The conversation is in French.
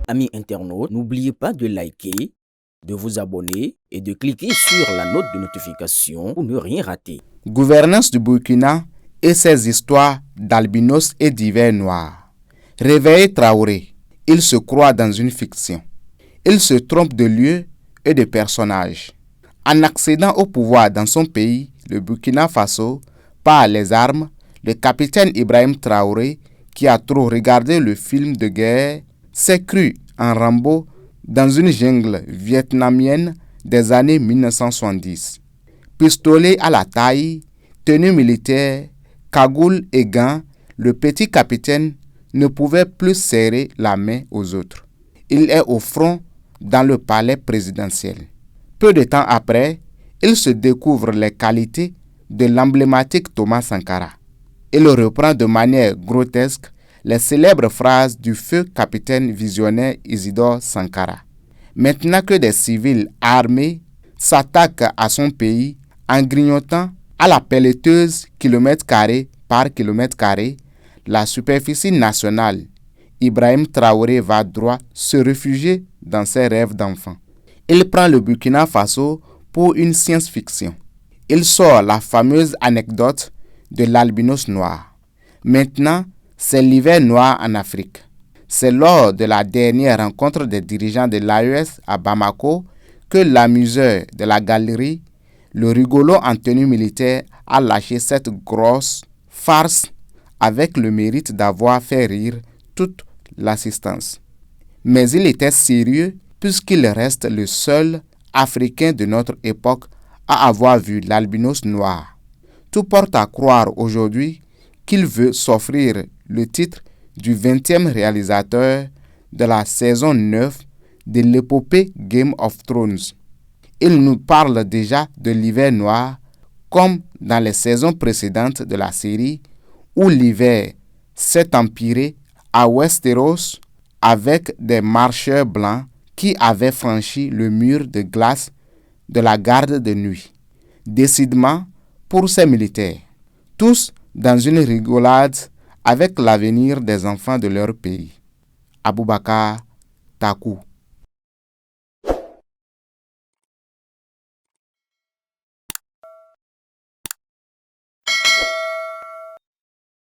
Amis internautes, n'oubliez pas de liker, de vous abonner et de cliquer sur la note de notification pour ne rien rater. Gouvernance du Burkina et ses histoires d'albinos et d'hiver noirs. Réveillé Traoré, il se croit dans une fiction. Il se trompe de lieu et de personnage. En accédant au pouvoir dans son pays, le Burkina Faso, par les armes, le capitaine Ibrahim Traoré, qui a trop regardé le film de guerre, s'est cru en Rambo dans une jungle vietnamienne des années 1970. Pistolet à la taille, tenue militaire, cagoule et gants, le petit capitaine ne pouvait plus serrer la main aux autres. Il est au front dans le palais présidentiel. Peu de temps après, il se découvre les qualités de l'emblématique Thomas Sankara. Il reprend de manière grotesque les célèbres phrases du feu capitaine visionnaire Isidore Sankara. Maintenant que des civils armés s'attaquent à son pays en grignotant à la pelleteuse kilomètre carré par kilomètre carré la superficie nationale, Ibrahim Traoré va droit se réfugier dans ses rêves d'enfant. Il prend le Burkina Faso pour une science-fiction. Il sort la fameuse anecdote de l'albinos noir. Maintenant, c'est l'hiver noir en Afrique. C'est lors de la dernière rencontre des dirigeants de l'AES à Bamako que l'amuseur de la galerie, le rigolo en tenue militaire, a lâché cette grosse farce avec le mérite d'avoir fait rire toute l'assistance. Mais il était sérieux puisqu'il reste le seul Africain de notre époque à avoir vu l'albinos noir. Tout porte à croire aujourd'hui qu'il veut s'offrir le titre du 20e réalisateur de la saison 9 de l'épopée Game of Thrones. Il nous parle déjà de l'hiver noir comme dans les saisons précédentes de la série où l'hiver s'est empiré à Westeros avec des marcheurs blancs qui avaient franchi le mur de glace de la garde de nuit. Décidément, pour ces militaires, tous dans une rigolade avec l'avenir des enfants de leur pays. Aboubakar Takou.